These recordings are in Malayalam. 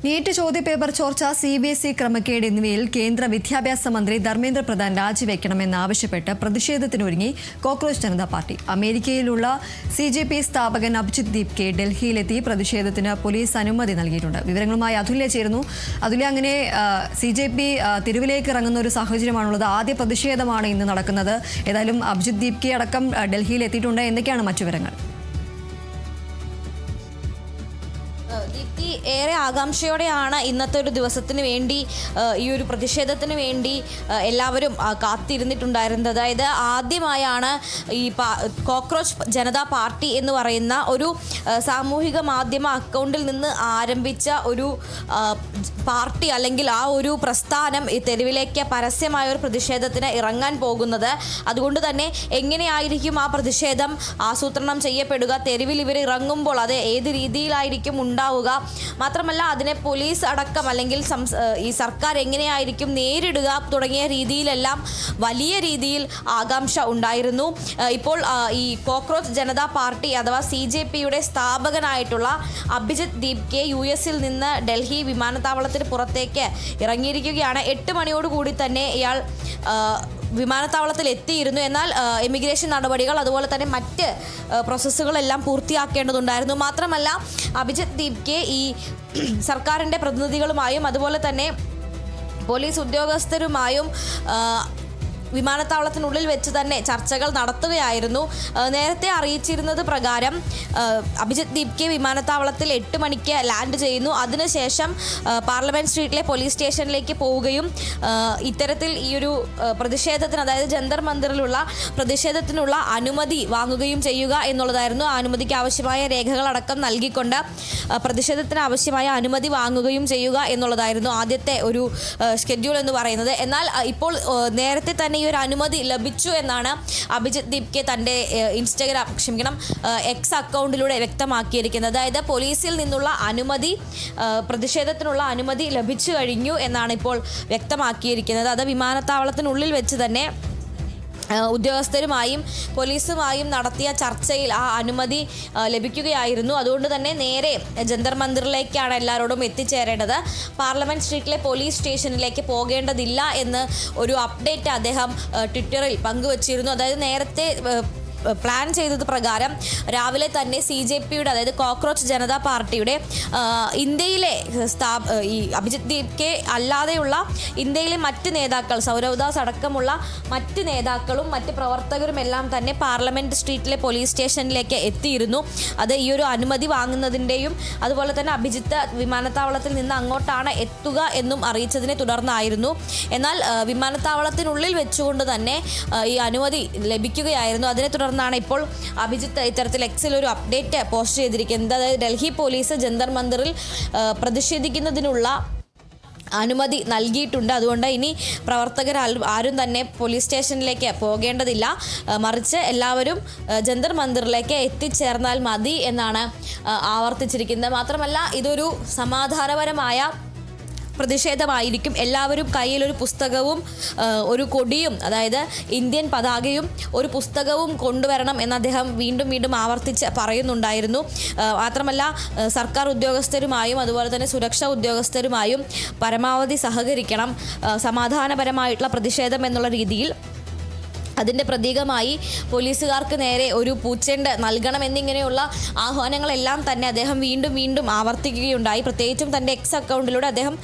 നീറ്റ് ചോദ്യപേപ്പർ ചോർച്ച, CBSE ക്രമക്കേട് എന്നിവയിൽ കേന്ദ്ര വിദ്യാഭ്യാസ മന്ത്രി ധർമ്മേന്ദ്ര പ്രധാൻ രാജിവെക്കണമെന്നാവശ്യപ്പെട്ട് പ്രതിഷേധത്തിനൊരുങ്ങി കോക്രോച്ച് ജനതാ പാർട്ടി. അമേരിക്കയിലുള്ള CJP സ്ഥാപകൻ അഭിജിത് ദീപ്കെ ഡൽഹിയിലെത്തി പ്രതിഷേധത്തിന് പോലീസ് അനുമതി നൽകിയിട്ടുണ്ട്. വിവരങ്ങളുമായി അതുല്യ ചേരുന്നു. അതുല്യ, അങ്ങനെ CJP തെരുവിലേക്ക് ഇറങ്ങുന്ന ഒരു സാഹചര്യമാണുള്ളത്. ആദ്യ പ്രതിഷേധമാണ് ഇന്ന് നടക്കുന്നത്. ഏതായാലും അഭിജിത് ദീപ്കെ അടക്കം ഡൽഹിയിൽ എത്തിയിട്ടുണ്ട്. എന്തൊക്കെയാണ് മറ്റു വിവരങ്ങൾ? ദീപ്തി, ഏറെ ആകാംക്ഷയോടെയാണ് ഇന്നത്തെ ഒരു ദിവസത്തിന് വേണ്ടി, ഈ ഒരു പ്രതിഷേധത്തിന് വേണ്ടി എല്ലാവരും കാത്തിരുന്നിട്ടുണ്ടായിരുന്നത്. അതായത് ആദ്യമായാണ് ഈ കോക്രോച്ച് ജനതാ പാർട്ടി എന്ന് പറയുന്ന ഒരു സാമൂഹിക മാധ്യമ അക്കൗണ്ടിൽ നിന്ന് ആരംഭിച്ച ഒരു പാർട്ടി അല്ലെങ്കിൽ ആ ഒരു പ്രസ്ഥാനം ഈ തെരുവിലേക്ക് പരസ്യമായ ഒരു പ്രതിഷേധത്തിന് ഇറങ്ങാൻ പോകുന്നത്. അതുകൊണ്ട് തന്നെ എങ്ങനെയായിരിക്കും ആ പ്രതിഷേധം ആസൂത്രണം ചെയ്യപ്പെടുക, തെരുവിൽ ഇവർ ഇറങ്ങുമ്പോൾ അത് ഏത് രീതിയിലായിരിക്കും ഉണ്ടാവുക, മാത്രമല്ല അതിനെ പോലീസ് അടക്കം അല്ലെങ്കിൽ ഈ സർക്കാർ എങ്ങനെയായിരിക്കും നേരിടുക തുടങ്ങിയ രീതിയിലെല്ലാം വലിയ രീതിയിൽ ആകാംക്ഷ ഉണ്ടായിരുന്നു. ഇപ്പോൾ ഈ കോക്രോച്ച് ജനതാ പാർട്ടി അഥവാ CJPയുടെ സ്ഥാപകനായിട്ടുള്ള അഭിജിത് ദീപ്കെ US-ൽ നിന്ന് ഡൽഹി വിമാനത്താവളത്തിന് പുറത്തേക്ക് ഇറങ്ങിയിരിക്കുകയാണ്. 8 മണിയോടുകൂടി തന്നെ ഇയാൾ വിമാനത്താവളത്തിൽ എത്തിയിരുന്നു. എന്നാൽ ഇമിഗ്രേഷൻ നടപടികൾ അതുപോലെ തന്നെ മറ്റ് പ്രോസസ്സുകളെല്ലാം പൂർത്തിയാക്കേണ്ടതുണ്ടായിരുന്നു. മാത്രമല്ല അഭിജിത് ദീപ്കെ ഈ സർക്കാരിൻ്റെ പ്രതിനിധികളുമായും അതുപോലെ തന്നെ പോലീസ് ഉദ്യോഗസ്ഥരുമായും വിമാനത്താവളത്തിനുള്ളിൽ വെച്ച് തന്നെ ചർച്ചകൾ നടത്തുകയായിരുന്നു. നേരത്തെ അറിയിച്ചിരുന്നത് പ്രകാരം അഭിജിത് ദീപ്കെ വിമാനത്താവളത്തിൽ 8 മണിക്ക് ലാൻഡ് ചെയ്യുന്നു. അതിനുശേഷം പാർലമെൻറ്റ് സ്ട്രീറ്റിലെ പോലീസ് സ്റ്റേഷനിലേക്ക് പോവുകയും ഇത്തരത്തിൽ ഈ ഒരു പ്രതിഷേധത്തിന്, അതായത് ജന്തർ മന്ദിറിലുള്ള പ്രതിഷേധത്തിനുള്ള അനുമതി വാങ്ങുകയും ചെയ്യുക എന്നുള്ളതായിരുന്നു. ആ അനുമതിക്ക് ആവശ്യമായ രേഖകളടക്കം നൽകിക്കൊണ്ട് പ്രതിഷേധത്തിന് ആവശ്യമായ അനുമതി വാങ്ങുകയും ചെയ്യുക എന്നുള്ളതായിരുന്നു ആദ്യത്തെ ഒരു ഷെഡ്യൂൾ എന്ന് പറയുന്നത്. എന്നാൽ ഇപ്പോൾ നേരത്തെ തന്നെ ഈ ഒരു അനുമതി ലഭിച്ചു എന്നാണ് അഭിജിത് ദീപ്കെ തൻ്റെ X അക്കൗണ്ടിലൂടെ വ്യക്തമാക്കിയിരിക്കുന്നത്. അതായത് പോലീസിൽ നിന്നുള്ള അനുമതി, പ്രതിഷേധത്തിനുള്ള അനുമതി ലഭിച്ചു കഴിഞ്ഞു എന്നാണ് ഇപ്പോൾ വ്യക്തമാക്കിയിരിക്കുന്നത്. അത് വിമാനത്താവളത്തിനുള്ളിൽ വെച്ച് തന്നെ ഉദ്യോഗസ്ഥരുമായും പോലീസുമായും നടത്തിയ ചർച്ചയിൽ ആ അനുമതി ലഭിക്കുകയായിരുന്നു. അതുകൊണ്ട് തന്നെ നേരെ ജന്തർ മന്ദിറിലേക്കാണ് എല്ലാവരോടും എത്തിച്ചേരേണ്ടത്. പാർലമെൻറ്റ് സ്ട്രീറ്റിലെ പോലീസ് സ്റ്റേഷനിലേക്ക് പോകേണ്ടതില്ല എന്ന് ഒരു അപ്ഡേറ്റ് അദ്ദേഹം ട്വിറ്ററിൽ പങ്കുവച്ചിരുന്നു. അതായത് നേരത്തെ പ്ലാൻ ചെയ്തത് പ്രകാരം രാവിലെ തന്നെ CJPയുടെ, അതായത് കോക്രോച്ച് ജനതാ പാർട്ടിയുടെ ഇന്ത്യയിലെ ഈ അഭിജിത് ദീപ്കെ അല്ലാതെയുള്ള ഇന്ത്യയിലെ മറ്റ് നേതാക്കൾ, സൗരവ് ദാസ് അടക്കമുള്ള മറ്റ് നേതാക്കളും മറ്റ് പ്രവർത്തകരും എല്ലാം തന്നെ പാർലമെൻറ്റ് സ്ട്രീറ്റിലെ പോലീസ് സ്റ്റേഷനിലേക്ക് എത്തിയിരുന്നു. അത് ഈ ഒരു അനുമതി വാങ്ങുന്നതിൻ്റെയും അതുപോലെ തന്നെ അഭിജിത്ത് വിമാനത്താവളത്തിൽ നിന്ന് അങ്ങോട്ടാണ് എത്തുക എന്നും അറിയിച്ചതിനെ തുടർന്നായിരുന്നു. എന്നാൽ വിമാനത്താവളത്തിനുള്ളിൽ വെച്ചുകൊണ്ട് തന്നെ ഈ അനുമതി ലഭിക്കുകയായിരുന്നു. അതിനെ തുടർന്നാണ് ഇപ്പോൾ അഭിജിത്ത് ഇത്തരത്തിൽ X-ൽ ഒരു അപ്ഡേറ്റ് പോസ്റ്റ് ചെയ്തിരിക്കുന്നത്. അതായത് ഡൽഹി പോലീസ് ജന്തർ മന്ദിറിൽ പ്രതിഷേധിക്കുന്നതിനുള്ള അനുമതി നൽകിയിട്ടുണ്ട്. അതുകൊണ്ട് ഇനി പ്രവർത്തകർ ആരും തന്നെ പോലീസ് സ്റ്റേഷനിലേക്ക് പോകേണ്ടതില്ല, മറിച്ച് എല്ലാവരും ജന്തർ മന്ദിറിലേക്ക് എത്തിച്ചേർന്നാൽ മതി എന്നാണ് ആവർത്തിച്ചിരിക്കുന്നത്. മാത്രമല്ല ഇതൊരു സമാധാനപരമായ പ്രതിഷേധമായിരിക്കും. എല്ലാവരും കയ്യിലൊരു പുസ്തകവും ഒരു കൊടിയും, അതായത് ഇന്ത്യൻ പതാകയും ഒരു പുസ്തകവും കൊണ്ടുവരണം എന്ന് അദ്ദേഹം വീണ്ടും വീണ്ടും ആവർത്തിച്ച് പറയുന്നുണ്ടായിരുന്നു. മാത്രമല്ല സർക്കാർ ഉദ്യോഗസ്ഥരുമായും അതുപോലെ തന്നെ സുരക്ഷാ ഉദ്യോഗസ്ഥരുമായും പരമാവധി സഹകരിക്കണം, സമാധാനപരമായിട്ടുള്ള പ്രതിഷേധം എന്നുള്ള രീതിയിൽ അതിൻ്റെ പ്രതീകമായി പോലീസുകാർക്ക് നേരെ ഒരു പൂച്ചെണ്ട് നൽകണം എന്നിങ്ങനെയുള്ള ആഹ്വാനങ്ങളെല്ലാം തന്നെ അദ്ദേഹം വീണ്ടും വീണ്ടും ആവർത്തിക്കുകയുണ്ടായി. പ്രത്യേകിച്ചും തൻ്റെ X അക്കൗണ്ടിലൂടെ അദ്ദേഹം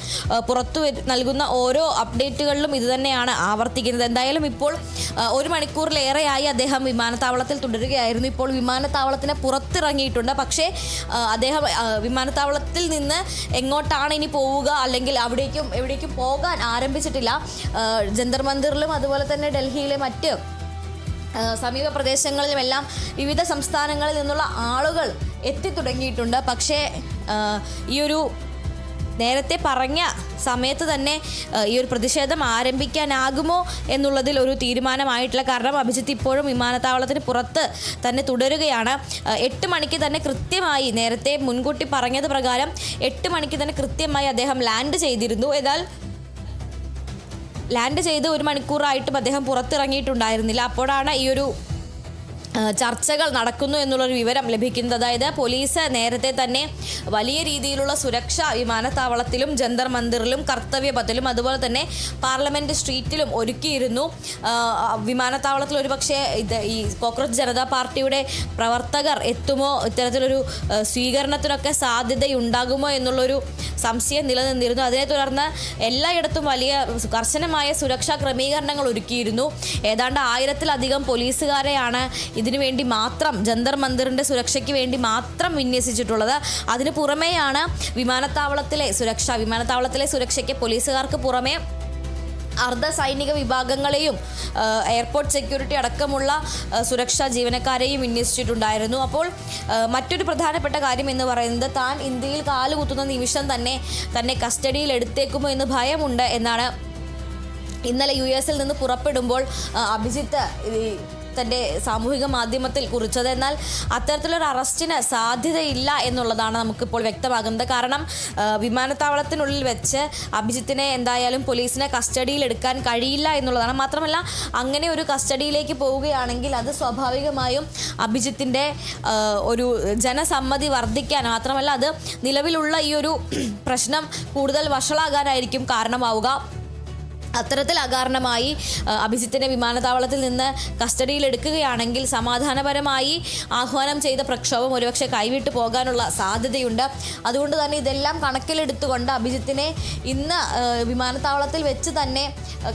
പുറത്തു നൽകുന്ന ഓരോ അപ്ഡേറ്റുകളിലും ഇതുതന്നെയാണ് ആവർത്തിക്കുന്നത്. എന്തായാലും ഇപ്പോൾ 1 മണിക്കൂറിലേറെയായി അദ്ദേഹം വിമാനത്താവളത്തിൽ തുടരുകയായിരുന്നു. ഇപ്പോൾ വിമാനത്താവളത്തിന് പുറത്തിറങ്ങിയിട്ടുണ്ട്. പക്ഷേ അദ്ദേഹം വിമാനത്താവളത്തിൽ നിന്ന് എങ്ങോട്ടാണ് ഇനി പോവുക, അല്ലെങ്കിൽ എവിടേക്കും പോകാൻ ആരംഭിച്ചിട്ടില്ല. ജന്തർ മന്ദിറിലും അതുപോലെ തന്നെ ഡൽഹിയിലെ മറ്റ് സമീപ പ്രദേശങ്ങളിലുമെല്ലാം വിവിധ സംസ്ഥാനങ്ങളിൽ നിന്നുള്ള ആളുകൾ എത്തിത്തുടങ്ങിയിട്ടുണ്ട്. പക്ഷേ ഈ ഒരു നേരത്തെ പറഞ്ഞ സമയത്ത് തന്നെ ഈ ഒരു പ്രതിഷേധം ആരംഭിക്കാനാകുമോ എന്നുള്ളതിൽ ഒരു തീരുമാനമായിട്ടില്ല. കാരണം അഭിജിത്ത് ഇപ്പോഴും വിമാനത്താവളത്തിന് പുറത്ത് തന്നെ തുടരുകയാണ്. 8 മണിക്ക് തന്നെ കൃത്യമായി, നേരത്തെ മുൻകൂട്ടി പറഞ്ഞത് പ്രകാരം 8 മണിക്ക് തന്നെ കൃത്യമായി അദ്ദേഹം ലാൻഡ് ചെയ്തിരുന്നു. എന്നാൽ ലാൻഡ് ചെയ്ത് 1 മണിക്കൂറായിട്ടും അദ്ദേഹം പുറത്തിറങ്ങിയിട്ടുണ്ടായിരുന്നില്ല. അപ്പോഴാണ് ഈ ഒരു ചർച്ചകൾ നടക്കുന്നു എന്നുള്ളൊരു വിവരം ലഭിക്കുന്നത്. അതായത് പോലീസ് നേരത്തെ തന്നെ വലിയ രീതിയിലുള്ള സുരക്ഷ വിമാനത്താവളത്തിലും ജന്തർ മന്ദിറിലും കർത്തവ്യപഥിലും അതുപോലെ തന്നെ പാർലമെൻറ്റ് സ്ട്രീറ്റിലും ഒരുക്കിയിരുന്നു. വിമാനത്താവളത്തിൽ ഒരുപക്ഷെ ഈ കോക്രോച്ച് ജനതാ പാർട്ടിയുടെ പ്രവർത്തകർ എത്തുമോ, ഇത്തരത്തിലൊരു സ്വീകരണത്തിനൊക്കെ സാധ്യതയുണ്ടാകുമോ എന്നുള്ളൊരു സംശയം നിലനിന്നിരുന്നു. അതിനെ തുടർന്ന് എല്ലായിടത്തും വലിയ കർശനമായ സുരക്ഷാ ക്രമീകരണങ്ങൾ ഒരുക്കിയിരുന്നു. ഏതാണ്ട് 1000-ലധികം പോലീസുകാരെയാണ് ഇതിനു വേണ്ടി മാത്രം ജന്തർ മന്ദിറിൻ്റെ സുരക്ഷയ്ക്ക് വേണ്ടി മാത്രം വിന്യസിച്ചിട്ടുള്ളത്. അതിന് പുറമെയാണ് വിമാനത്താവളത്തിലെ സുരക്ഷയ്ക്ക് പോലീസുകാർക്ക് പുറമെ അർദ്ധ സൈനിക വിഭാഗങ്ങളെയും എയർപോർട്ട് സെക്യൂരിറ്റി അടക്കമുള്ള സുരക്ഷാ ജീവനക്കാരെയും വിന്യസിച്ചിട്ടുണ്ടായിരുന്നു. അപ്പോൾ മറ്റൊരു പ്രധാനപ്പെട്ട കാര്യം എന്ന് പറയുന്നത് താൻ ഇന്ത്യയിൽ കാലുകുത്തുന്ന നിമിഷം തന്നെ കസ്റ്റഡിയിൽ എടുത്തേക്കുമോ എന്ന് ഭയമുണ്ട് എന്നാണ് ഇന്നലെ US നിന്ന് പുറപ്പെടുമ്പോൾ അഭിജിത്ത് തൻ്റെ സാമൂഹിക മാധ്യമത്തിൽ കുറിച്ചത്. എന്നാൽ അത്തരത്തിലൊരു അറസ്റ്റിന് സാധ്യതയില്ല എന്നുള്ളതാണ് നമുക്കിപ്പോൾ വ്യക്തമാകുന്നത്. കാരണം വിമാനത്താവളത്തിനുള്ളിൽ വെച്ച് അഭിജിത്തിനെ എന്തായാലും പോലീസിനെ കസ്റ്റഡിയിൽ എടുക്കാൻ കഴിയില്ല എന്നുള്ളതാണ്. മാത്രമല്ല അങ്ങനെ ഒരു കസ്റ്റഡിയിലേക്ക് പോവുകയാണെങ്കിൽ അത് സ്വാഭാവികമായും അഭിജിത്തിൻ്റെ ഒരു ജനസമ്മതി വർദ്ധിക്കാൻ, മാത്രമല്ല അത് നിലവിലുള്ള ഈ ഒരു പ്രശ്നം കൂടുതൽ വഷളാകാനായിരിക്കും കാരണമാവുക. അത്തരത്തിൽ അകാരണമായി അഭിജിത്തിനെ വിമാനത്താവളത്തിൽ നിന്ന് കസ്റ്റഡിയിൽ എടുക്കുകയാണെങ്കിൽ സമാധാനപരമായി ആഹ്വാനം ചെയ്ത പ്രക്ഷോഭം ഒരുപക്ഷെ കൈവിട്ട് പോകാനുള്ള സാധ്യതയുണ്ട്. അതുകൊണ്ട് തന്നെ ഇതെല്ലാം കണക്കിലെടുത്തുകൊണ്ട് അഭിജിത്തിനെ ഇന്ന് വിമാനത്താവളത്തിൽ വെച്ച് തന്നെ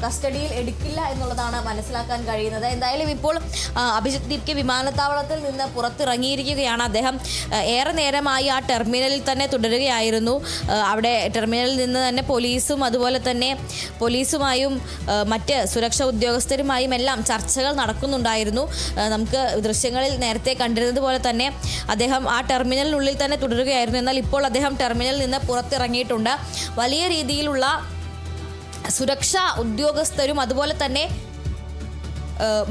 കസ്റ്റഡിയിൽ എടുക്കില്ല എന്നുള്ളതാണ് മനസ്സിലാക്കാൻ കഴിയുന്നത്. എന്തായാലും ഇപ്പോൾ അഭിജിത്ത് ദീപ്കെ വിമാനത്താവളത്തിൽ നിന്ന് പുറത്തിറങ്ങിയിരിക്കുകയാണ്. അദ്ദേഹം ഏറെ നേരമായി ആ ടെർമിനലിൽ തന്നെ തുടരുകയായിരുന്നു. അവിടെ ടെർമിനലിൽ നിന്ന് തന്നെ പോലീസും അതുപോലെ തന്നെ മറ്റ് സുരക്ഷാ ഉദ്യോഗസ്ഥരുമായും എല്ലാം ചർച്ചകൾ നടക്കുന്നുണ്ടായിരുന്നു. നമുക്ക് ദൃശ്യങ്ങളിൽ നേരത്തെ കണ്ടിരുന്നത് പോലെ തന്നെ അദ്ദേഹം ആ ടെർമിനലിനുള്ളിൽ തന്നെ തുടരുകയായിരുന്നു. എന്നാൽ ഇപ്പോൾ അദ്ദേഹം ടെർമിനലിൽ നിന്ന് പുറത്തിറങ്ങിയിട്ടുണ്ട്. വലിയ രീതിയിലുള്ള സുരക്ഷാ ഉദ്യോഗസ്ഥരും അതുപോലെ തന്നെ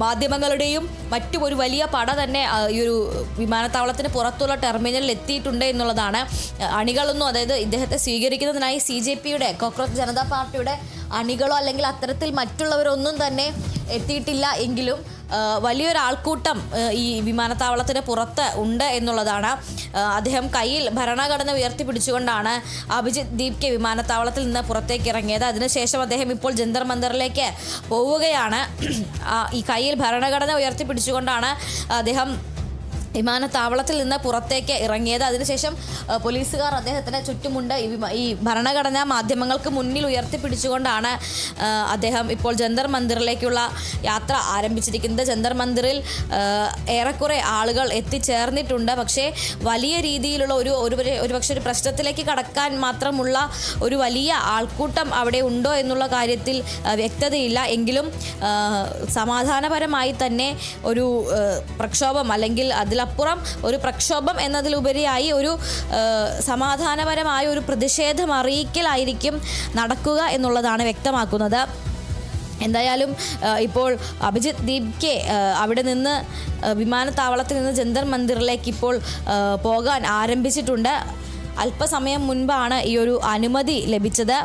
മാധ്യമങ്ങളുടെയും മറ്റും ഒരു വലിയ പട തന്നെ ഈ ഒരു വിമാനത്താവളത്തിന് പുറത്തുള്ള ടെർമിനലിൽ എത്തിയിട്ടുണ്ട് എന്നുള്ളതാണ്. അണികളൊന്നും, അതായത് ഇദ്ദേഹത്തെ സ്വീകരിക്കുന്നതിനായി CJPയുടെ കോക്രോച്ച് ജനതാ പാർട്ടിയുടെ അണികളോ അല്ലെങ്കിൽ അത്തരത്തിൽ മറ്റുള്ളവരൊന്നും തന്നെ എത്തിയിട്ടില്ല എങ്കിലും വലിയൊരാൾക്കൂട്ടം ഈ വിമാനത്താവളത്തിന് പുറത്ത് ഉണ്ട് എന്നുള്ളതാണ്. അദ്ദേഹം കയ്യിൽ ഭരണഘടന ഉയർത്തിപ്പിടിച്ചുകൊണ്ടാണ് അഭിജിത്ത് ദീപ്കെ വിമാനത്താവളത്തിൽ നിന്ന് പുറത്തേക്ക് ഇറങ്ങിയത്. അതിനുശേഷം അദ്ദേഹം ഇപ്പോൾ ജന്തർ മന്ദിറിലേക്ക് പോവുകയാണ്. ഈ കയ്യിൽ ഭരണഘടന ഉയർത്തിപ്പിടിച്ചുകൊണ്ടാണ് അദ്ദേഹം വിമാനത്താവളത്തിൽ നിന്ന് പുറത്തേക്ക് ഇറങ്ങിയത്. അതിനുശേഷം പോലീസുകാർ അദ്ദേഹത്തിന് ചുറ്റുമുണ്ട്. ഈ ഭരണഘടനാ മാധ്യമങ്ങൾക്ക് മുന്നിൽ ഉയർത്തിപ്പിടിച്ചുകൊണ്ടാണ് അദ്ദേഹം ഇപ്പോൾ ജന്തർ മന്ദിറിലേക്കുള്ള യാത്ര ആരംഭിച്ചിരിക്കുന്നത്. ജന്തർ മന്ദിറിൽ ഏറെക്കുറെ ആളുകൾ എത്തിച്ചേർന്നിട്ടുണ്ട്. പക്ഷേ വലിയ രീതിയിലുള്ള ഒരുപക്ഷെ ഒരു പ്രശ്നത്തിലേക്ക് കടക്കാൻ മാത്രമുള്ള ഒരു വലിയ ആൾക്കൂട്ടം അവിടെ ഉണ്ടോ എന്നുള്ള കാര്യത്തിൽ വ്യക്തതയില്ല. എങ്കിലും സമാധാനപരമായി തന്നെ ഒരു പ്രക്ഷോഭം അല്ലെങ്കിൽ അതിലപ്പുറം ഒരു പ്രക്ഷോഭം എന്നതിലുപരിയായി ഒരു സമാധാനപരമായ ഒരു പ്രതിഷേധം അറിയിക്കലായിരിക്കും നടക്കുക എന്നുള്ളതാണ് വ്യക്തമാക്കുന്നത്. എന്തായാലും ഇപ്പോൾ അഭിജിത്ത് ദീപ്കെ അവിടെ നിന്ന് വിമാനത്താവളത്തിൽ നിന്ന് ജന്തർ മന്ദിറിലേക്ക് ഇപ്പോൾ പോകാൻ ആരംഭിച്ചിട്ടുണ്ട്. അല്പസമയം മുൻപാണ് ഈ ഒരു അനുമതി ലഭിച്ചത്.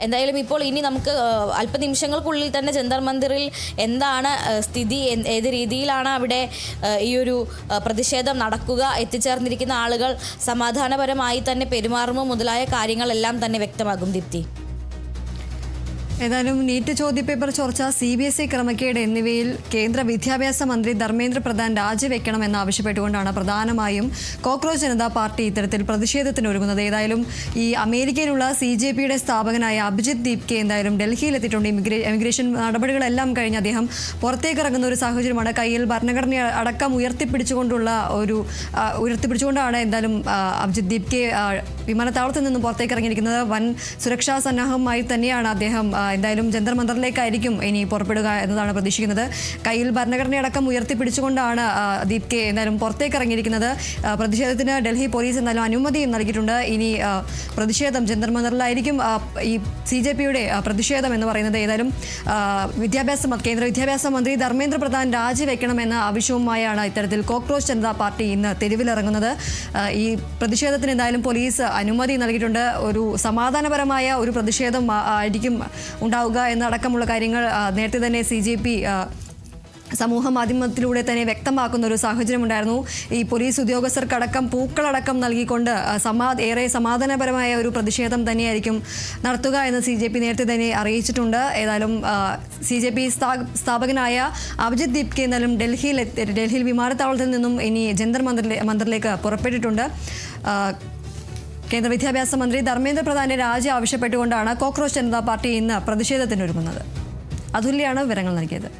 എന്തായാലും ഇപ്പോൾ ഇനി നമുക്ക് അല്പനിമിഷങ്ങൾക്കുള്ളിൽ തന്നെ ജന്തർ മന്ദിറിൽ എന്താണ് സ്ഥിതി, ഏത് രീതിയിലാണ് അവിടെ ഈ ഒരു പ്രതിഷേധം നടക്കുക, എത്തിച്ചേർന്നിരിക്കുന്ന ആളുകൾ സമാധാനപരമായി തന്നെ പെരുമാറുമോ മുതലായ കാര്യങ്ങളെല്ലാം തന്നെ വ്യക്തമാകും. ദീപ്തി, ഏതായാലും നീറ്റ് ചോദ്യപേപ്പർ ചോർച്ച, CBSE ക്രമക്കേട് എന്നിവയിൽ കേന്ദ്ര വിദ്യാഭ്യാസ മന്ത്രി ധർമ്മേന്ദ്ര പ്രധാൻ രാജിവെക്കണമെന്നാവശ്യപ്പെട്ടുകൊണ്ടാണ് പ്രധാനമായും കോക്രോച്ച് ജനതാ പാർട്ടി ഇത്തരത്തിൽ പ്രതിഷേധത്തിനൊരുങ്ങുന്നത്. ഏതായാലും ഈ അമേരിക്കയിലുള്ള CJPയുടെ സ്ഥാപകനായ അഭിജിത്ത് ദീപ്കെ എന്തായാലും ഡൽഹിയിലെത്തിയിട്ടുണ്ട്. എമിഗ്രേഷൻ നടപടികളെല്ലാം കഴിഞ്ഞ് അദ്ദേഹം പുറത്തേക്ക് ഇറങ്ങുന്ന ഒരു സാഹചര്യമാണ്. കയ്യിൽ ഭരണഘടന അടക്കം ഉയർത്തിപ്പിടിച്ചുകൊണ്ടാണ് എന്തായാലും അഭിജിത്ത് ദീപ്കെ വിമാനത്താവളത്തിൽ നിന്നും പുറത്തേക്ക് ഇറങ്ങിയിരിക്കുന്നത്. വൻ സുരക്ഷാ സന്നാഹമായി തന്നെയാണ് അദ്ദേഹം എന്തായാലും ജന്തർ മന്ദിറിലേക്കായിരിക്കും ഇനി പുറപ്പെടുക എന്നതാണ് പ്രതീക്ഷിക്കുന്നത്. കയ്യിൽ ഭരണഘടനയടക്കം ഉയർത്തിപ്പിടിച്ചുകൊണ്ടാണ് ദീപ്കെ എന്തായാലും പുറത്തേക്ക് ഇറങ്ങിയിരിക്കുന്നത്. പ്രതിഷേധത്തിന് ഡൽഹി പോലീസ് എന്തായാലും അനുമതിയും നൽകിയിട്ടുണ്ട്. ഇനി പ്രതിഷേധം ജന്തർ മന്ദിറിലായിരിക്കും. ഈ CJPയുടെ പ്രതിഷേധം എന്ന് പറയുന്നത് ഏതായാലും കേന്ദ്ര വിദ്യാഭ്യാസ മന്ത്രി ധർമ്മേന്ദ്ര പ്രധാൻ രാജിവെക്കണമെന്ന ആവശ്യവുമായാണ് ഇത്തരത്തിൽ കോക്രോച്ച് ജനതാ പാർട്ടി ഇന്ന് തെരുവിലിറങ്ങുന്നത്. ഈ പ്രതിഷേധത്തിന് എന്തായാലും പോലീസ് അനുമതി നൽകിയിട്ടുണ്ട്. ഒരു സമാധാനപരമായ ഒരു പ്രതിഷേധം ആയിരിക്കും ഉണ്ടാവുക എന്നടക്കമുള്ള കാര്യങ്ങൾ നേരത്തെ തന്നെ CJP സമൂഹ മാധ്യമത്തിലൂടെ തന്നെ വ്യക്തമാക്കുന്ന ഒരു സാഹചര്യമുണ്ടായിരുന്നു. ഈ പോലീസ് ഉദ്യോഗസ്ഥർക്കടക്കം പൂക്കളടക്കം നൽകിക്കൊണ്ട് ഏറെ സമാധാനപരമായ ഒരു പ്രതിഷേധം തന്നെയായിരിക്കും നടത്തുക എന്ന് CJP നേരത്തെ തന്നെ അറിയിച്ചിട്ടുണ്ട്. ഏതായാലും CJP സ്ഥാപകനായ അഭിജിത് ദീപ്കെ എന്നാലും ഡൽഹിയിൽ വിമാനത്താവളത്തിൽ നിന്നും ഇനി ജന്തർ മന്ദിറിലേക്ക് പുറപ്പെട്ടിട്ടുണ്ട്. കേന്ദ്ര വിദ്യാഭ്യാസ മന്ത്രി ധർമ്മേന്ദ്ര പ്രധാന്റെ രാജി ആവശ്യപ്പെട്ടുകൊണ്ടാണ് കോക്രോച്ച് ജനതാ പാർട്ടി ഇന്ന് പ്രതിഷേധത്തിനൊരുങ്ങുന്നത്. അതുല്യാണ് വിവരങ്ങൾ നൽകിയത്.